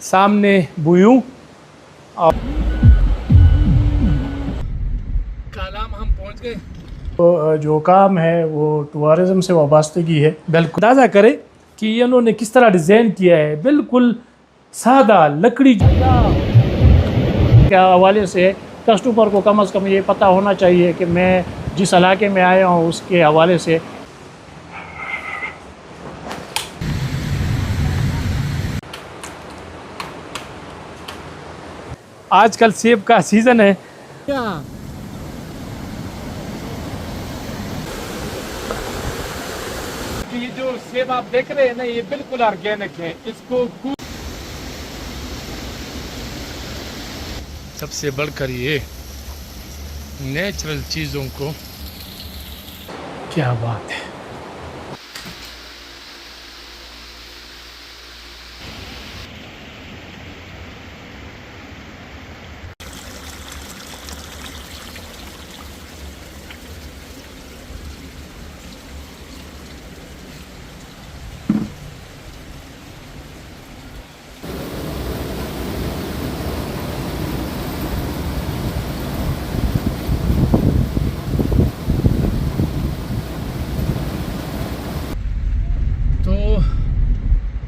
सामने बुयू और कालाम हम पहुंच गए। तो जो काम है वो टूरिज़म से वाबस्तगी है। बिल्कुल अंदाज़ा करें कि इन्होंने किस तरह डिज़ाइन किया है, बिल्कुल सादा लकड़ी के हवाले से कस्टमर को कम से कम ये पता होना चाहिए कि मैं जिस इलाके में आया हूँ उसके हवाले से। आजकल सेब का सीज़न है। क्या ये जो सेब आप देख रहे हैं ना, ये बिल्कुल ऑर्गेनिक है। इसको सबसे बढ़कर ये नेचुरल चीज़ों को, क्या बात है।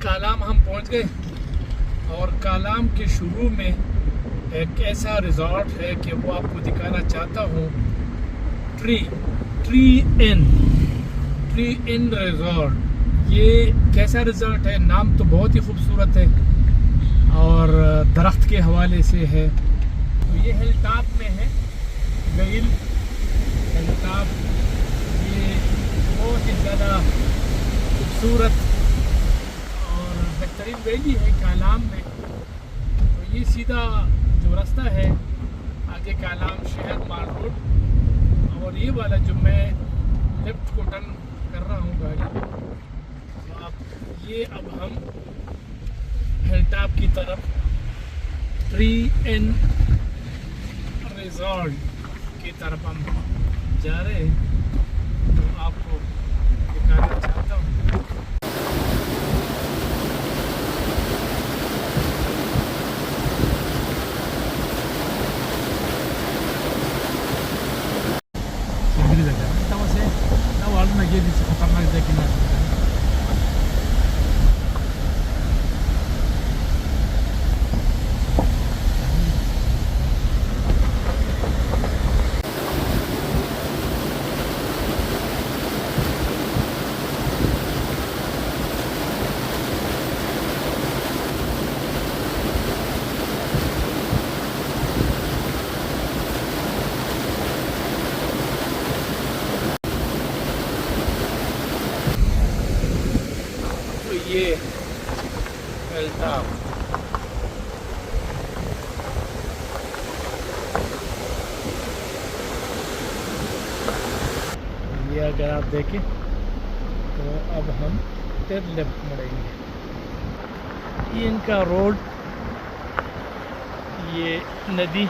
कालाम हम पहुंच गए और कालाम के शुरू में एक ऐसा रिजॉर्ट है कि वो आपको दिखाना चाहता हूँ। Tree in resort. ये कैसा रिजॉर्ट है, नाम तो बहुत ही खूबसूरत है और दरख्त के हवाले से है। तो ये हिल टॉप में है, गईल हिल टॉप। ये बहुत ही ज़्यादा खूबसूरत बेहतरीन वैली है कालाम में। तो ये सीधा जो रास्ता है आगे कालाम शहर माल रोड, और ये वाला जो मैं लेफ्ट को टर्न कर रहा हूँ गाड़ी, तो आप ये अब हम हिल टॉप की तरफ ट्री इन रिजॉर्ट की तरफ हम जा रहे हैं। तो आपको दिखाना चाहता हूँ। ये हिल टॉप, ये अगर आप देखें तो अब हम फिर लेफ्ट मुड़ेंगे। ये इनका रोड, ये नदी,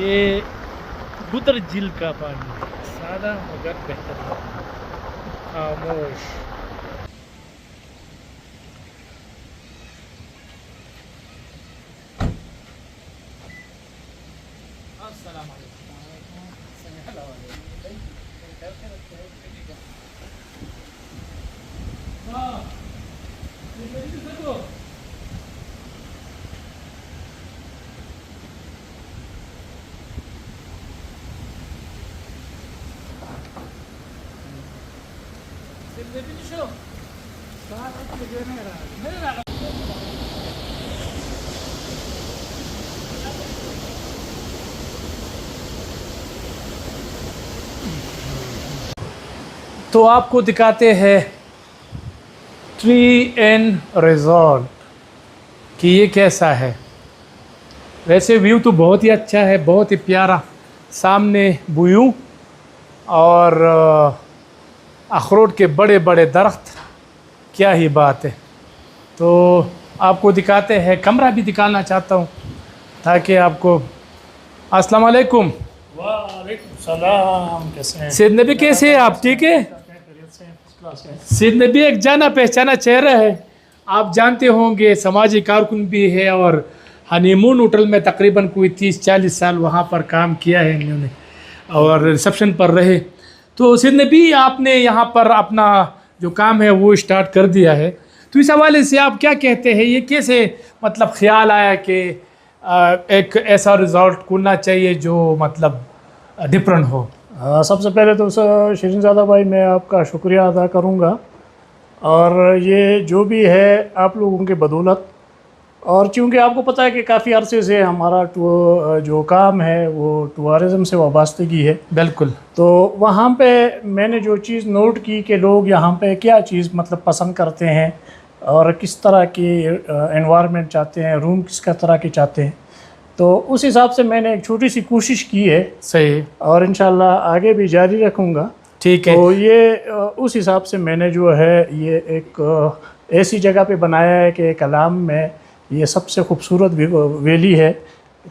ये गुदर झील का पानी, सादा मगर बेहतर, खामोश। तो आपको दिखाते हैं ट्री इन रिजॉर्ट कि ये कैसा है। वैसे व्यू तो बहुत ही अच्छा है, बहुत ही प्यारा। सामने बुयू और अखरोट के बड़े बड़े दरख्त, क्या ही बात है। तो आपको दिखाते हैं, कमरा भी दिखाना चाहता हूँ ताकि आपको। अस्सलाम वालेकुम। वालेकुम सलाम, कैसे हैं? सैयद नबी कैसे हैं आप? ठीक है। सैयद नबी एक जाना पहचाना चेहरा है। आप जानते होंगे समाजी कारकुन भी है और हनीमून होटल में तकरीबन कोई 30-40 साल वहाँ पर काम किया है इन्होंने और रिसेप्शन पर रहे। तो सिद्ध नबी आपने यहाँ पर अपना जो काम है वो स्टार्ट कर दिया है, तो इस हवाले से आप क्या कहते हैं, ये कैसे मतलब ख्याल आया कि एक ऐसा रिजॉर्ट खोलना चाहिए जो मतलब डिफरेंट हो? सबसे पहले तो शरीनज़ादा भाई मैं आपका शुक्रिया अदा करूँगा, और ये जो भी है आप लोगों के बदौलत। और चूँकि आपको पता है कि काफ़ी अरसे से हमारा जो काम है वो टूरिज़म से वाबस्तगी है। बिल्कुल। तो वहाँ पे मैंने जो चीज़ नोट की कि लोग यहाँ पे क्या चीज़ मतलब पसंद करते हैं और किस तरह की एनवायरनमेंट चाहते हैं, रूम किस तरह के चाहते हैं, तो उस हिसाब से मैंने एक छोटी सी कोशिश की है। सही। और इंशाल्लाह आगे भी जारी रखूँगा। ठीक है। तो ये उस हिसाब से मैंने जो है ये एक ऐसी जगह पे बनाया है कि कलाम में ये सबसे खूबसूरत वैली है,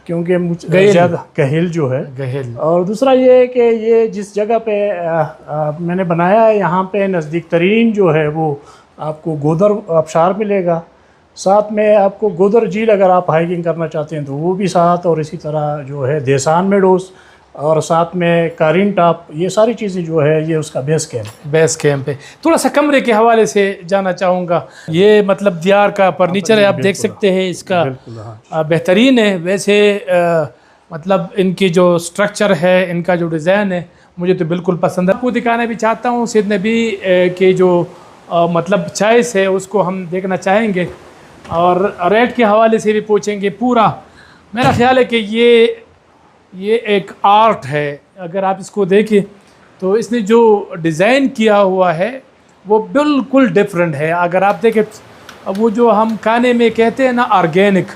क्योंकि मुझे ज़्यादा गहेल जो है गहेल। और दूसरा ये है कि ये जिस जगह पे मैंने बनाया है यहाँ पे नज़दीक तरीन जो है वो आपको गोदर आबशार मिलेगा, साथ में आपको गोदर झील अगर आप हाइकिंग करना चाहते हैं तो वो भी साथ, और इसी तरह जो है देसान मेडोस और साथ में कारिन टॉप, ये सारी चीज़ें जो है ये उसका बेस कैंप है। थोड़ा सा कमरे के हवाले से जानना चाहूँगा। ये मतलब दियार का फर्नीचर है, आप देख सकते हैं इसका बेहतरीन है। वैसे मतलब इनकी जो स्ट्रक्चर है, इनका जो डिज़ाइन है मुझे तो बिल्कुल पसंद है। आपको दिखाना भी चाहता हूँ सिद्ध नबी के जो मतलब चॉइस है उसको हम देखना चाहेंगे और रेट के हवाले से भी पूछेंगे पूरा। मेरा ख्याल है कि ये एक आर्ट है, अगर आप इसको देखें तो इसने जो डिज़ाइन किया हुआ है वो बिल्कुल डिफरेंट है। अगर आप देखें वो जो हम खाने में कहते हैं ना ऑर्गेनिक,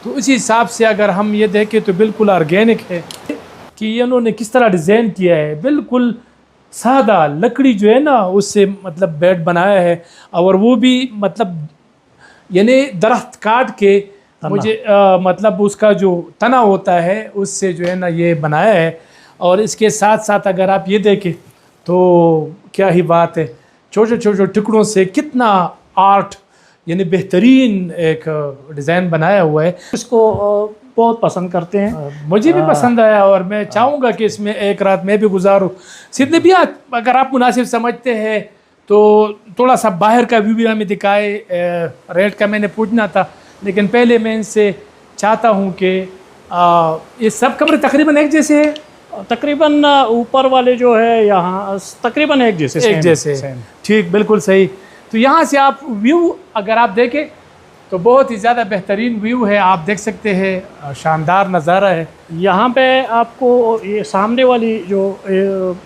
तो उसी हिसाब से अगर हम ये देखें तो बिल्कुल ऑर्गेनिक है कि इन्होंने किस तरह डिज़ाइन किया है। बिल्कुल सादा लकड़ी जो है ना उससे मतलब बेड बनाया है, और वो भी मतलब यानी दरख्त काट के मुझे मतलब उसका जो तना होता है उससे जो है ना ये बनाया है। और इसके साथ साथ अगर आप ये देखें तो क्या ही बात है, छोटे छोटे टुकड़ों से कितना आर्ट यानी बेहतरीन एक डिज़ाइन बनाया हुआ है। इसको बहुत पसंद करते हैं, मुझे भी पसंद आया और मैं चाहूँगा कि इसमें एक रात मैं भी गुजारूँ। सिद्ध नबी अगर आप मुनासिब समझते हैं तो थोड़ा सा बाहर का व्यू भी हमें दिखाए। रेट का मैंने पूछना था, लेकिन पहले मैं इनसे चाहता हूँ कि ये सब कमरे तकरीबन एक जैसे हैं। तकरीबन ऊपर वाले जो है यहाँ तकरीबन एक जैसे ठीक, बिल्कुल सही। तो यहाँ से आप व्यू अगर आप देखें तो बहुत ही ज़्यादा बेहतरीन व्यू है, आप देख सकते हैं, शानदार नज़ारा है। यहाँ पे आपको ये सामने वाली जो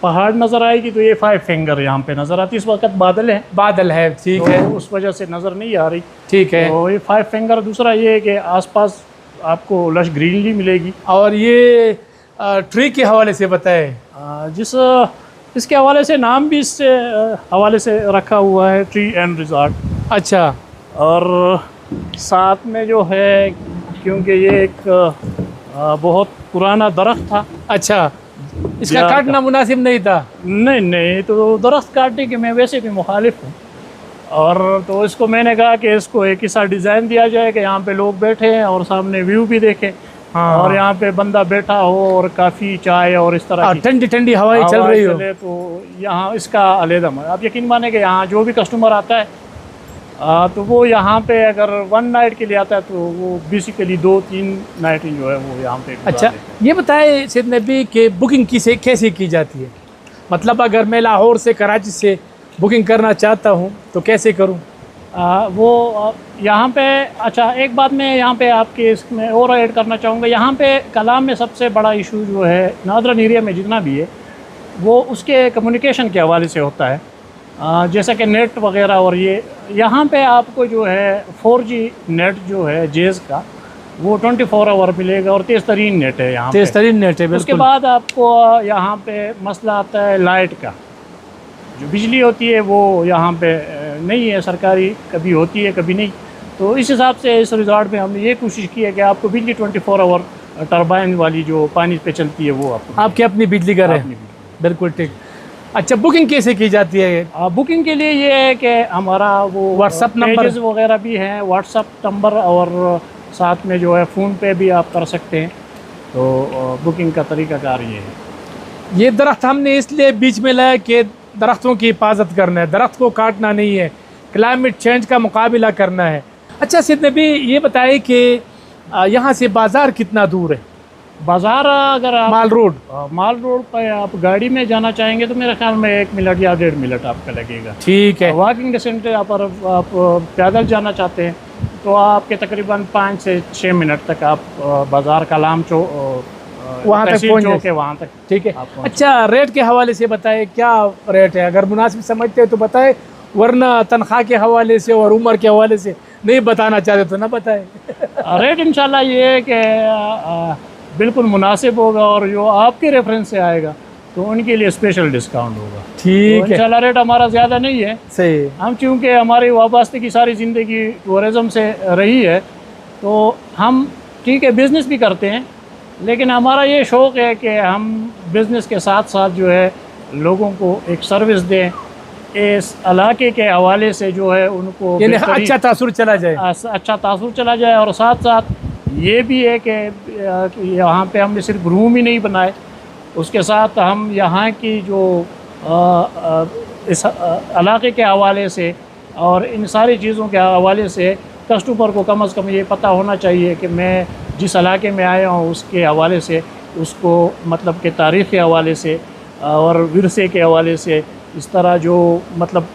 पहाड़ नज़र आएगी तो ये 5 फिंगर यहाँ पे नज़र आती है। इस वक्त बादल है, ठीक है, तो उस वजह से नज़र नहीं आ रही, ठीक है। तो ये 5 फिंगर। दूसरा ये है कि आसपास आपको लश ग्रीनरी मिलेगी। और ये ट्री के हवाले से बताए, इसके हवाले से नाम भी इससे हवाले से रखा हुआ है, ट्री एंड रिजॉर्ट। अच्छा। और साथ में जो है क्योंकि ये एक बहुत पुराना दरख्त था। अच्छा, इसका काटना मुनासिब नहीं था? नहीं, तो दरख्त काटने के मैं वैसे भी मुखालिफ हूँ, और तो इसको मैंने कहा कि इसको एक ऐसा डिज़ाइन दिया जाए कि यहाँ पे लोग बैठे हैं और सामने व्यू भी देखें। हाँ। और यहाँ पे बंदा बैठा हो और काफ़ी चाय और इस तरह की ठंडी ठंडी हवाएं चल रही हो, तो यहाँ इसका अलग है। आप यकीन माने कि यहाँ जो भी कस्टमर आता है तो वो यहाँ पे अगर 1 नाइट के लिए आता है तो वो बेसिकली 2-3 नाइट जो है वो यहाँ पे। अच्छा, ये बताए सिद्ध नबी कि बुकिंग कैसे की जाती है? मतलब अगर मैं लाहौर से कराची से बुकिंग करना चाहता हूँ तो कैसे करूँ? वो यहाँ पे अच्छा एक बात मैं यहाँ पे आपके इसमें और ऐड करना चाहूँगा। यहाँ पे कलाम में सबसे बड़ा इशू जो है नादरन एरिया में जितना भी है वो उसके कम्युनिकेशन के हवाले से होता है, जैसा कि नेट वगैरह। और ये यहाँ पे आपको जो है 4G नेट जो है जेज़ का वो 24 आवर मिलेगा और तेज़ तरीन नेट है यहाँ, तेज़ तरीन नेट है। उसके बाद आपको यहाँ पे मसला आता है लाइट का, जो बिजली होती है वो यहाँ पे नहीं है, सरकारी कभी होती है कभी नहीं। तो इस हिसाब से इस रिजॉर्ट में हमने ये कोशिश की है कि आपको बिजली 24 आवर टरबाइन वाली जो पानी पे चलती है वो आपकी अपनी बिजली घर है। बिल्कुल ठीक। अच्छा, बुकिंग कैसे की जाती है? बुकिंग के लिए ये है कि हमारा वो व्हाट्सएप नंबर पेजेस वगैरह भी हैं, व्हाट्सएप नंबर, और साथ में जो है फ़ोन पे भी आप कर सकते हैं। तो बुकिंग का तरीक़ाकार ये है। ये दरख्त हमने इसलिए बीच में लाया कि दरख्तों की हिफाजत करना है, दरख्त को काटना नहीं है, क्लाइमेट चेंज का मुकाबला करना है। अच्छा सैयद नबी, ये बताइए कि यहाँ से बाज़ार कितना दूर है? बाज़ार अगर आप माल रोड पर आप गाड़ी में जाना चाहेंगे तो मेरे ख्याल में 1 मिनट या 1.5 मिनट आपका लगेगा। ठीक है। वॉकिंग डिस्टेंस पर आप पैदल जाना चाहते हैं तो आपके तकरीबन 5 से 6 मिनट तक आप बाज़ार कलाम वहाँ तक पहुँच के वहाँ तक। ठीक है। अच्छा, रेट के हवाले से बताए, क्या रेट है? अगर मुनासिब समझते हैं तो बताए, वरना तनख्वाह के हवाले से और उम्र के हवाले से नहीं बताना चाहते तो ना बताए। रेट इंशाल्लाह ये है कि बिल्कुल मुनासिब होगा, और जो आपके रेफरेंस से आएगा तो उनके लिए स्पेशल डिस्काउंट होगा। ठीक है। इंशाल्लाह रेट हमारा ज़्यादा नहीं है। सही। हम चूँकि हमारी वाबस्तगी सारी ज़िंदगी टूरिज़म से रही है, तो हम ठीक है बिज़नेस भी करते हैं, लेकिन हमारा ये शौक़ है कि हम बिज़नेस के साथ साथ जो है लोगों को एक सर्विस दें, इस इलाके के हवाले से जो है उनको अच्छा तासुर चला जाए, और साथ साथ ये भी है कि यहाँ पे हमने सिर्फ रूम ही नहीं बनाए, उसके साथ हम यहाँ की जो इस इलाके के हवाले से और इन सारी चीज़ों के हवाले से कस्टमर को कम से कम ये पता होना चाहिए कि मैं जिस इलाके में आया हूँ उसके हवाले से, उसको मतलब के तारीख़ के हवाले से और विरसे के हवाले से, इस तरह जो मतलब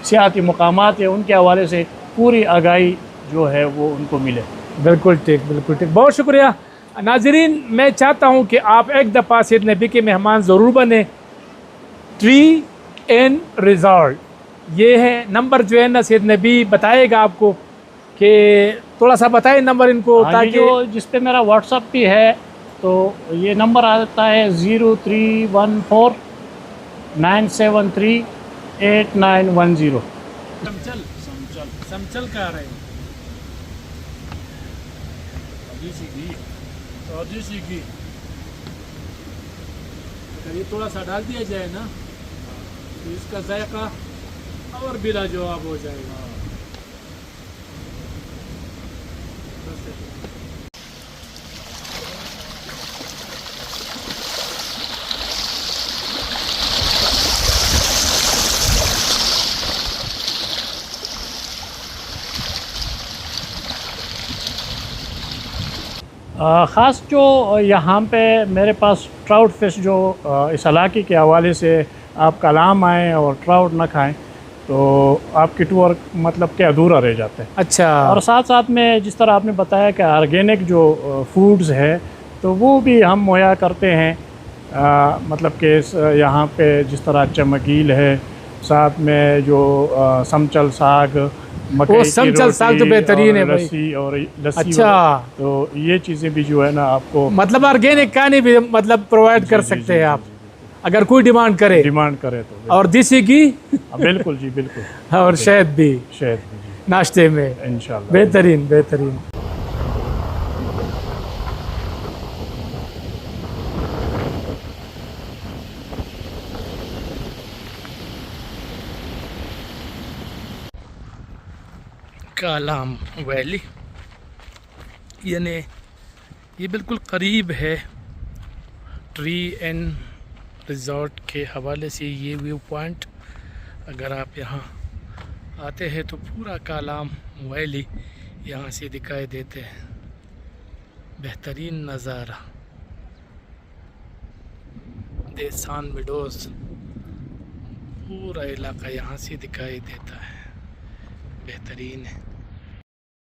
सियाती मकामात है उनके हवाले से पूरी आगाही जो है वो उनको मिले। बिल्कुल ठीक, बिल्कुल ठीक। बहुत शुक्रिया। नाज़रीन, मैं चाहता हूँ कि आप एक दफ़ा सैयद नबी के मेहमान ज़रूर बने। ट्री एंड रिजॉर्ट ये है नंबर, जो है ना सैयद नबी बताएगा आपको, कि थोड़ा सा बताए नंबर इनको, ताकि जो जिस पे मेरा व्हाट्सअप भी है, तो ये नंबर आता है 0314 973 8910। समचल का रहे की अगर ये थोड़ा सा डाल दिया जाए ना तो इसका जायका और भी लाजवाब हो जाएगा। ख़ास जो यहाँ पे मेरे पास ट्राउट फिश जो इस इलाके के हवाले से आप कलाम आएँ और ट्राउट ना खाएं तो आपकी टूर मतलब कि अधूरा रह जाता है। अच्छा। और साथ साथ में जिस तरह आपने बताया कि ऑर्गेनिक जो फूड्स है तो वो भी हम मुहैया करते हैं। मतलब कि यहाँ पे जिस तरह चमकील है, साथ में जो समचल साग, वो समचल साग तो बेहतरीन है भाई। लस्सी। अच्छा, तो ये चीज़ें भी जो है ना आपको मतलब ऑर्गेनिक खाने भी मतलब प्रोवाइड कर सकते हैं आप, अगर कोई डिमांड करे तो। और देसी घी बिल्कुल जी, बिल्कुल। और शहद भी जी नाश्ते में इंशाल्लाह। बेहतरीन बेहतरीन। कालाम वैली यानी ये बिल्कुल करीब है ट्री एंड रिज़ॉर्ट के हवाले से। ये व्यू पॉइंट अगर आप यहाँ आते हैं तो पूरा कालाम वैली यहाँ से दिखाई देते हैं। बेहतरीन नज़ारा, देसान विडोज पूरा इलाका यहाँ से दिखाई देता है। बेहतरीन है।